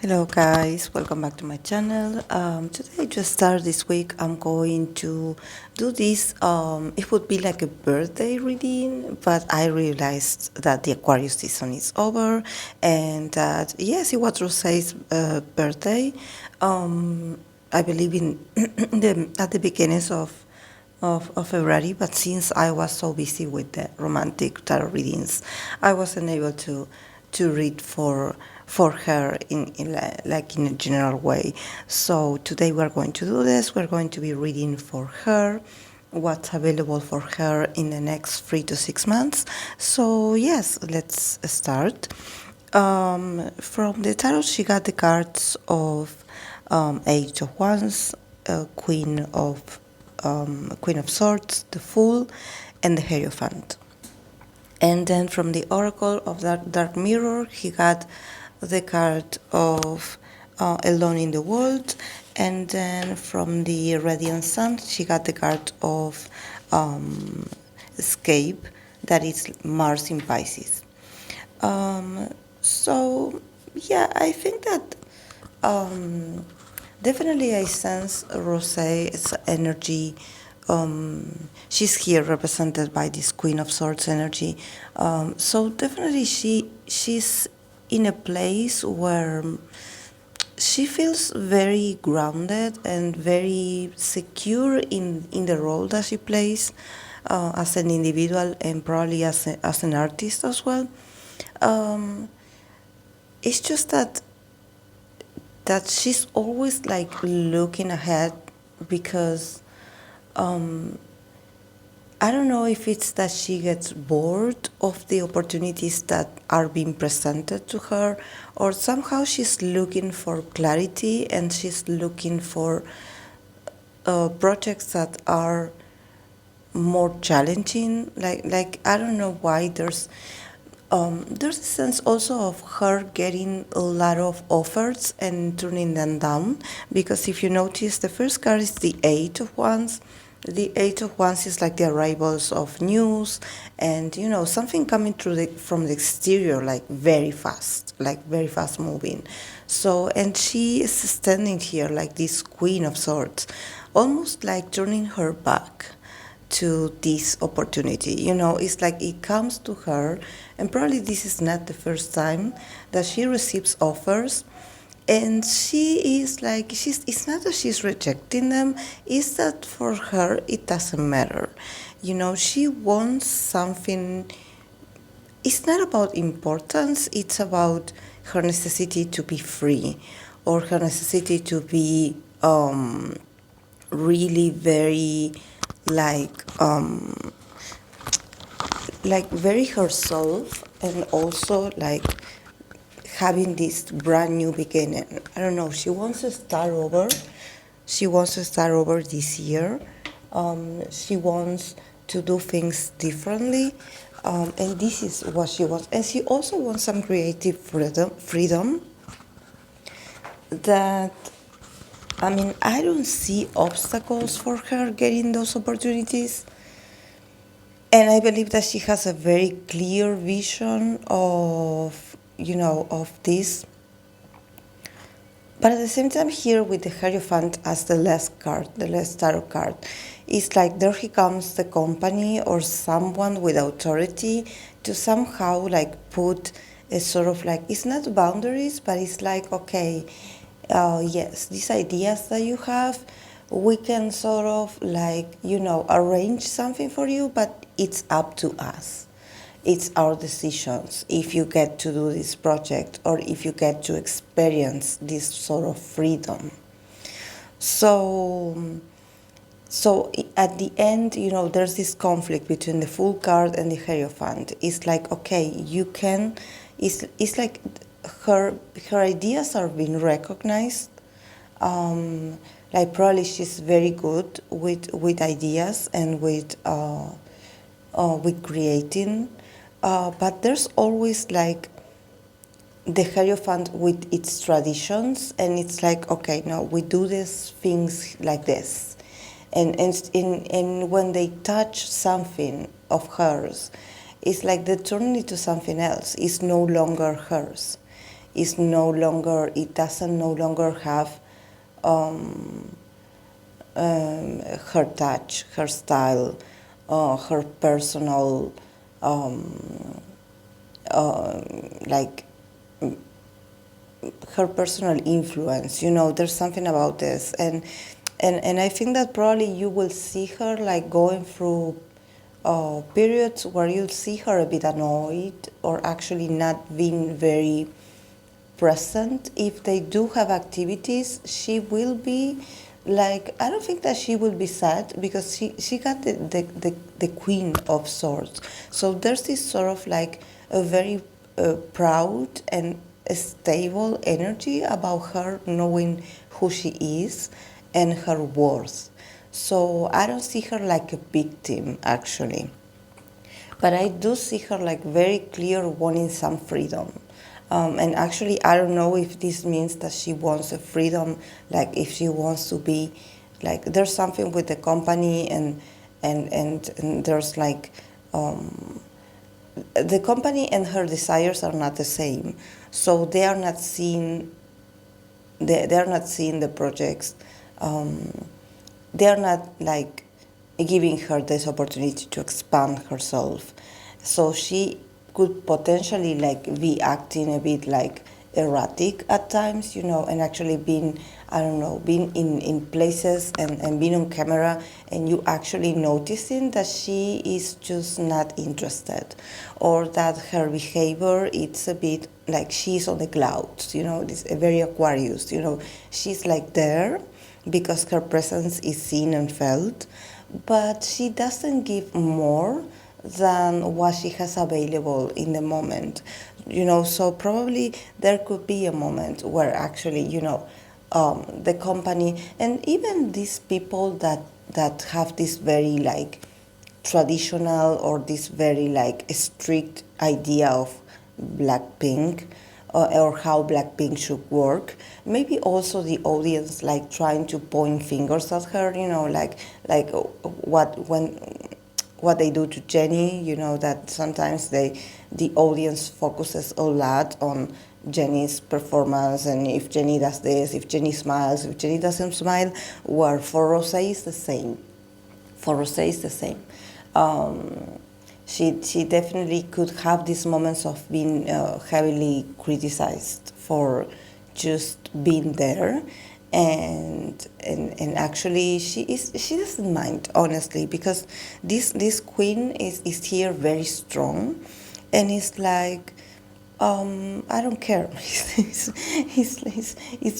Hello guys, welcome back to my channel. Today, to start this week, I'm going to do this. It would be like a birthday reading, but I realized that the Aquarius season is over and that, yes, it was Rosè's birthday. I believe in at the beginnings of February, but since I was so busy with the romantic tarot readings, I wasn't able to read for her like in a general way. So today we're going to do this. We're going to be reading for her what's available for her in the next 3 to 6 months. So yes, let's start. From the tarot, she got the cards of Eight of Wands, Queen of Swords, the Fool, and the Hierophant. And then from the Oracle of that Dark Mirror, he got the card of Alone in the World. And then from the Radiant Sun, she got the card of Escape, that is Mars in Pisces. So, yeah, I think that definitely I sense Rosè's energy. She's here represented by this Queen of Swords energy. So definitely she's in a place where she feels very grounded and very secure in the role that she plays as an individual and probably as an artist as well. It's just that she's always like looking ahead because I don't know if it's that she gets bored of the opportunities that are being presented to her, or somehow she's looking for clarity and she's looking for projects that are more challenging. Like I don't know why there's a sense also of her getting a lot of offers and turning them down, because if you notice, the first card is the Eight of Wands. The Eight of Wands is like the arrivals of news and, something coming from the exterior, like very fast moving. So, and she is standing here like this Queen of Swords, almost like turning her back to this opportunity. It's like it comes to her, and probably this is not the first time that she receives offers, and she is like, it's not that she's rejecting them, it's that for her it doesn't matter. She wants something. It's not about importance, it's about her necessity to be free, or her necessity to be really very like very herself, and also like having this brand new beginning. I don't know, she wants to start over. She wants to start over this year. She wants to do things differently, and this is what she wants. And she also wants some creative freedom that, I don't see obstacles for her getting those opportunities. And I believe that she has a very clear vision of this. But at the same time, here with the Hierophant as the last tarot card, it's like there he comes the company or someone with authority to somehow like put a sort of like, it's not boundaries, but it's like, okay, yes, these ideas that you have, we can sort of like, arrange something for you, but it's up to us. It's our decisions if you get to do this project or if you get to experience this sort of freedom. So at the end, there's this conflict between the Fool card and the Hierophant. It's like, okay, you can, it's like her ideas are being recognized. Like probably she's very good with ideas and with creating, but there's always like the Hierophant with its traditions, and it's like, okay, no, we do these things like this, and when they touch something of hers, it's like they turn it to something else. It's no longer hers. is no longer, it doesn't no longer have um, her touch, her style, her personal, um, uh, like her personal influence. There's something about this, and I think that probably you will see her like going through periods where you'll see her a bit annoyed or actually not being very present. If they do have activities, she will be like, I don't think that she will be sad because she got the queen of swords. So there's this sort of like a very proud and stable energy about her knowing who she is and her worth. So I don't see her like a victim actually. But I do see her like very clear wanting some freedom. And actually, I don't know if this means that she wants a freedom, like if she wants to be, like there's something with the company and there's like, the company and her desires are not the same. So they are not seeing, they are not seeing the projects. They are not like giving her this opportunity to expand herself. So she could potentially like be acting a bit like erratic at times, and actually being, I don't know, being in places and being on camera and you actually noticing that she is just not interested or that her behavior it's a bit like she's on the clouds, this very Aquarius, she's like there because her presence is seen and felt, but she doesn't give more than what she has available in the moment. So probably there could be a moment where actually, the company and even these people that have this very like traditional or this very like strict idea of Blackpink, or how Blackpink should work. Maybe also the audience like trying to point fingers at her, like what they do to Jennie, that sometimes the audience focuses a lot on Jennie's performance and if Jennie does this, if Jennie smiles, if Jennie doesn't smile, where for Rosè is the same. For Rosè is the same. She definitely could have these moments of being heavily criticized for just being there, and actually she doesn't mind honestly because this queen is here very strong, and it's like I don't care. It's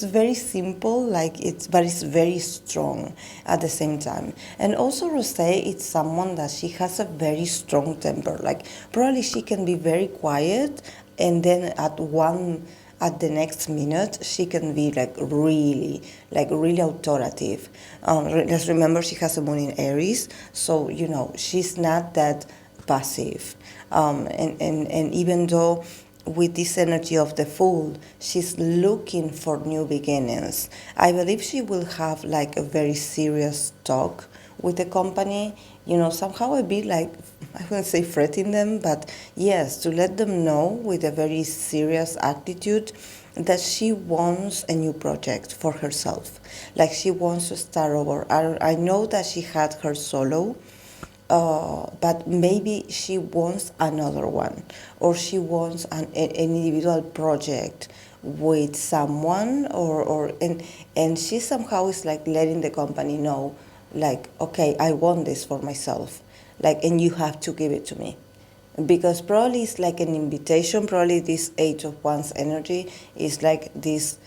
very simple, but it's very strong at the same time. And also Rosè, it's someone that she has a very strong temper. Like probably she can be very quiet, and then at the next minute she can be like really authoritative. Let's remember she has a moon in Aries, so she's not that passive. And even though with this energy of the Fool, she's looking for new beginnings. I believe she will have like a very serious talk with the company, somehow a bit like, I wouldn't say fretting them, but yes, to let them know with a very serious attitude that she wants a new project for herself. Like she wants to start over. I know that she had her solo, but maybe she wants another one, or she wants an individual project with someone, and she somehow is like letting the company know, like, okay, I want this for myself, like, and you have to give it to me. Because probably it's like an invitation, probably this Age of Wands energy is like this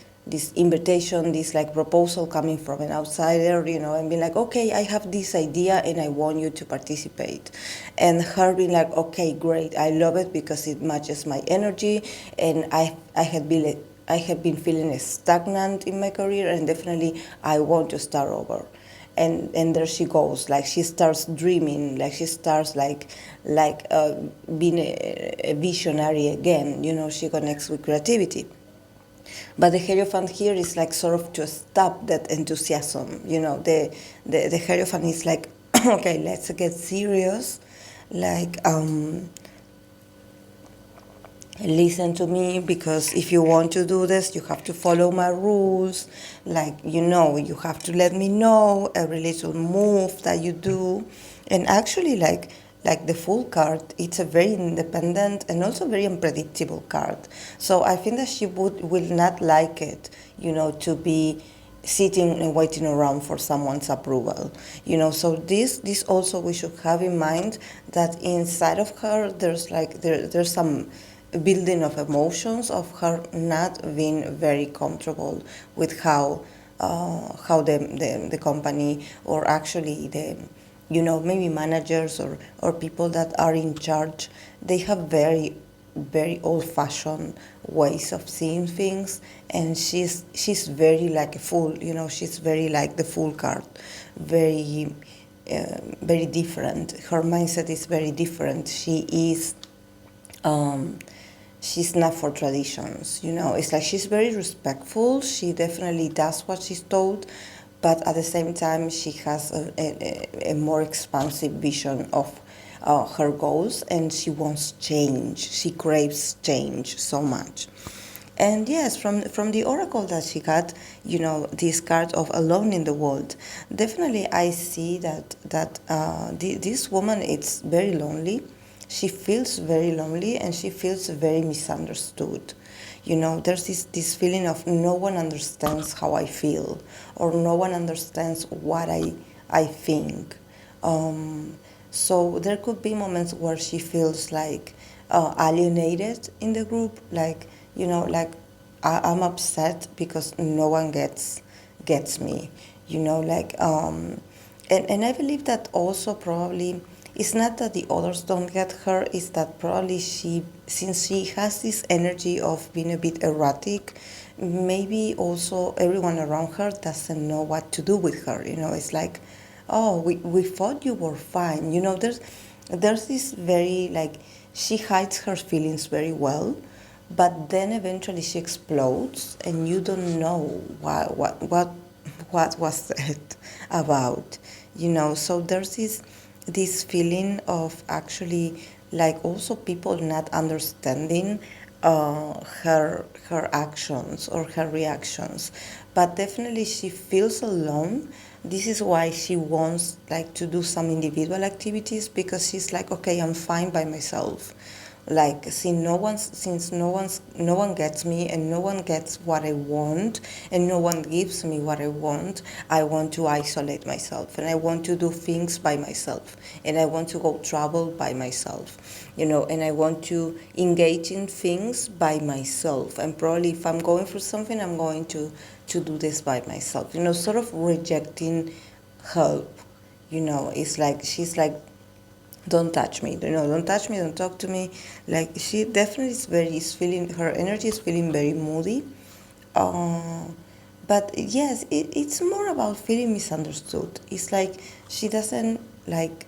invitation, this like proposal coming from an outsider, and being like, okay, I have this idea and I want you to participate. And her being like, okay, great, I love it because it matches my energy, and I have been feeling stagnant in my career, and definitely I want to start over. And there she goes, like she starts dreaming, like she starts being a visionary again. She connects with creativity. But the Hierophant here is like sort of to stop that enthusiasm. The Hierophant is like, okay, let's get serious. Like, listen to me, because if you want to do this you have to follow my rules, like, you have to let me know every little move that you do. And actually, like the full card, it's a very independent and also very unpredictable card. So I think that she will not like it, to be sitting and waiting around for someone's approval. So this also we should have in mind, that inside of her there's some building of emotions of her not being very comfortable with how the company, or actually the, maybe managers, or people that are in charge, they have very very old-fashioned ways of seeing things. And she's very like a fool, she's very like the fool card, very very different. Her mindset is very different. Um, she's not for traditions. It's like she's very respectful. She definitely does what she's told, but at the same time, she has a more expansive vision of her goals, and she wants change. She craves change so much. And yes, from the oracle that she got, this card of alone in the world, definitely I see that this woman is very lonely. She feels very lonely, and she feels very misunderstood. There's this feeling of no one understands how I feel, or no one understands what I think. So there could be moments where she feels like alienated in the group, like I'm upset because no one gets me, and I believe that also probably it's not that the others don't get her, it's that probably since she has this energy of being a bit erratic, maybe also everyone around her doesn't know what to do with her. It's like, oh, we thought you were fine. There's this very, like, she hides her feelings very well, but then eventually she explodes, and you don't know what was it about. So there's this feeling of actually, like, also people not understanding her actions or her reactions. But definitely she feels alone. This is why she wants, like, to do some individual activities, because she's like, okay, I'm fine by myself. Like, no one gets me, and no one gets what I want, and no one gives me what I want to isolate myself, and I want to do things by myself, and I want to go travel by myself, and I want to engage in things by myself. And probably if I'm going through something, I'm going to do this by myself, sort of rejecting help. It's like she's like, don't touch me, don't touch me, don't talk to me. Like, she definitely is feeling, her energy is feeling very moody. uh, but yes, it's more about feeling misunderstood. It's like she doesn't like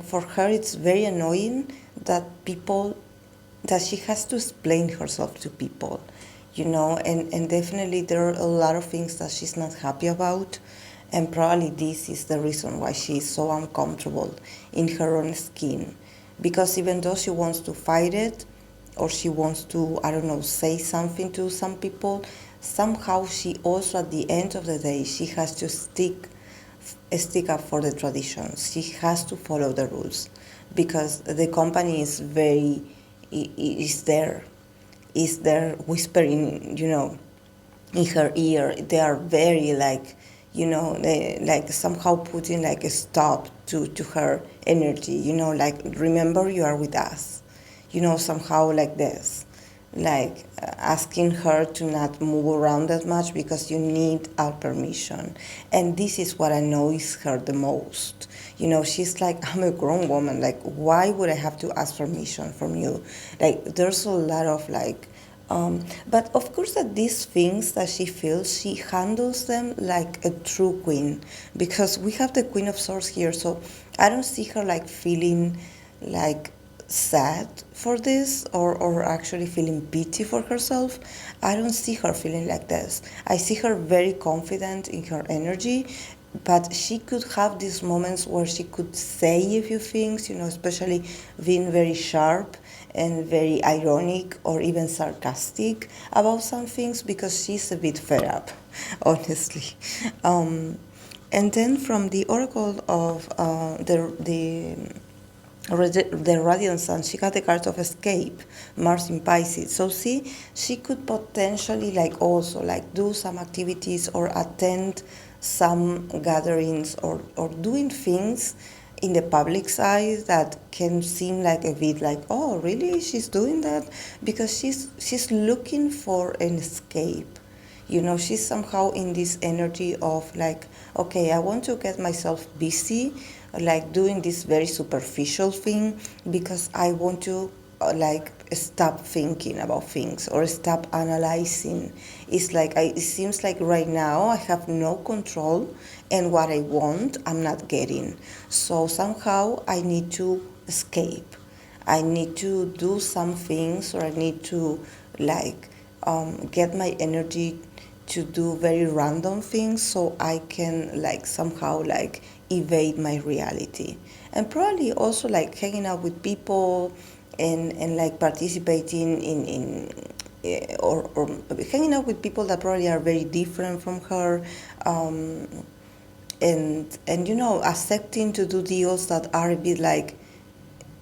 for her it's very annoying that people, that she has to explain herself to people, and definitely there are a lot of things that she's not happy about. And probably this is the reason why she is so uncomfortable in her own skin, because even though she wants to fight it, or she wants to, I don't know, say something to some people, somehow she also, at the end of the day, she has to stick up for the traditions. She has to follow the rules, because the company is very, is there whispering, in her ear. They are very, like, they like somehow putting like a stop to her energy, like, remember, you are with us, somehow like this, like, asking her to not move around that much, because you need our permission. And this is what annoys her the most. She's like, I'm a grown woman, like, why would I have to ask permission from you? Like, there's a lot of, like, but of course that these things that she feels, she handles them like a true queen, because we have the Queen of Swords here. So I don't see her like feeling like sad for this, or actually feeling pity for herself. I don't see her feeling like this. I see her very confident in her energy, but she could have these moments where she could say a few things, especially being very sharp and very ironic or even sarcastic about some things because she's a bit fed up, honestly. And then from the oracle of the radiant sun, she got the card of escape, Mars in Pisces. So see, she could potentially like also like do some activities or attend some gatherings or doing things in the public side that can seem like a bit like, oh really, she's doing that, because she's looking for an escape. You know, she's somehow in this energy of like, okay, I want to get myself busy, like doing this very superficial thing, because I want to like stop thinking about things or stop analyzing. It's like it seems like right now I have no control, and what I want I'm not getting. So somehow I need to escape. I need to do some things, or I need to like get my energy to do very random things so I can like somehow like evade my reality. And probably also like hanging out with people and like participating or hanging out with people that probably are very different from her, um, and you know, accepting to do deals that are a bit like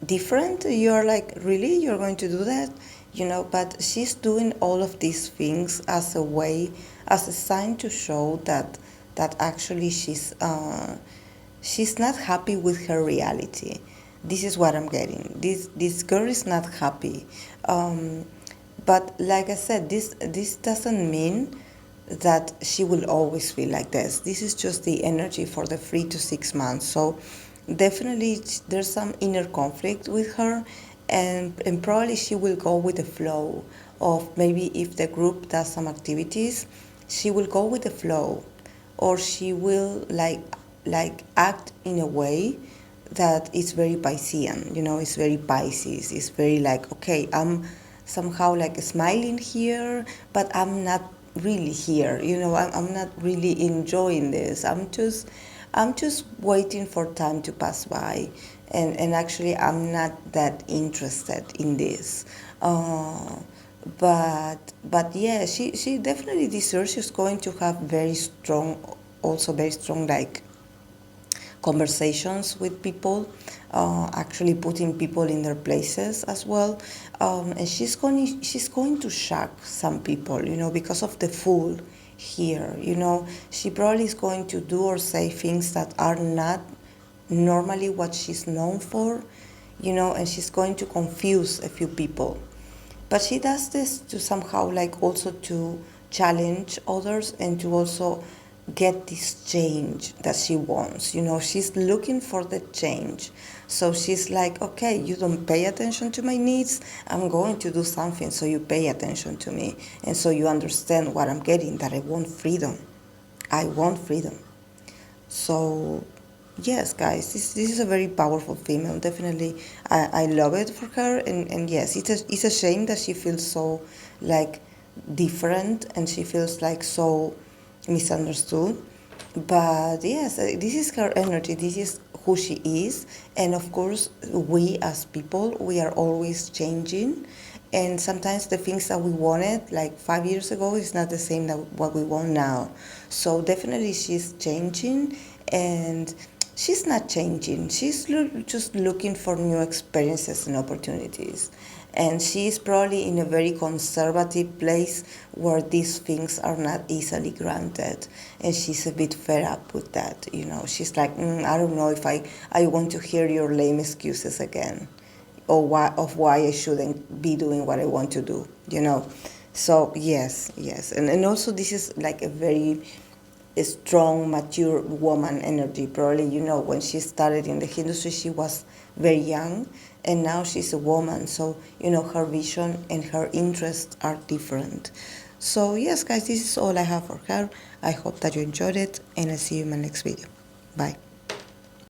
different. You're like, really, you're going to do that, you know? But she's doing all of these things as a way, as a sign to show that actually she's not happy with her reality. This is what I'm getting. This girl is not happy. But like I said, this doesn't mean that she will always feel like this. This is just the energy for the 3 to 6 months. So definitely there's some inner conflict with her, and probably she will go with the flow of, maybe if the group does some activities, she will go with the flow, or she will like act in a way that is very Piscean, you know, it's very Pisces. It's very like, okay, I'm somehow like smiling here, but I'm not really here, you know, I'm not really enjoying this. I'm just waiting for time to pass by, and actually I'm not that interested in this. But yeah, she definitely deserves. She's going to have very strong, also very strong like conversations with people, actually putting people in their places as well, and she's going to shock some people, you know, because of the fool here. You know, she probably is going to do or say things that are not normally what she's known for, you know, and she's going to confuse a few people. But she does this to somehow like also to challenge others and to also get this change that she wants. You know, she's looking for the change. So she's like, okay, you don't pay attention to my needs, I'm going to do something so you pay attention to me. And so you understand what I'm getting, that I want freedom. I want freedom. So yes, guys, this is a very powerful female. Definitely, I love it for her. And yes, it's a shame that she feels so like different, and she feels like so misunderstood. But yes, this is her energy. This is who she is. And of course, we as people, we are always changing. And sometimes the things that we wanted like 5 years ago is not the same that what we want now. So definitely she's changing, and she's not changing. She's just looking for new experiences and opportunities. And she's probably in a very conservative place where these things are not easily granted. And she's a bit fed up with that. You know, she's like, I don't know if I want to hear your lame excuses again, or why I shouldn't be doing what I want to do, you know. So yes. And also this is like a very strong, mature woman energy. Probably, you know, when she started in the industry, she was very young, and now she's a woman. So, you know, her vision and her interests are different. So, yes, guys, this is all I have for her. I hope that you enjoyed it, and I'll see you in my next video. Bye.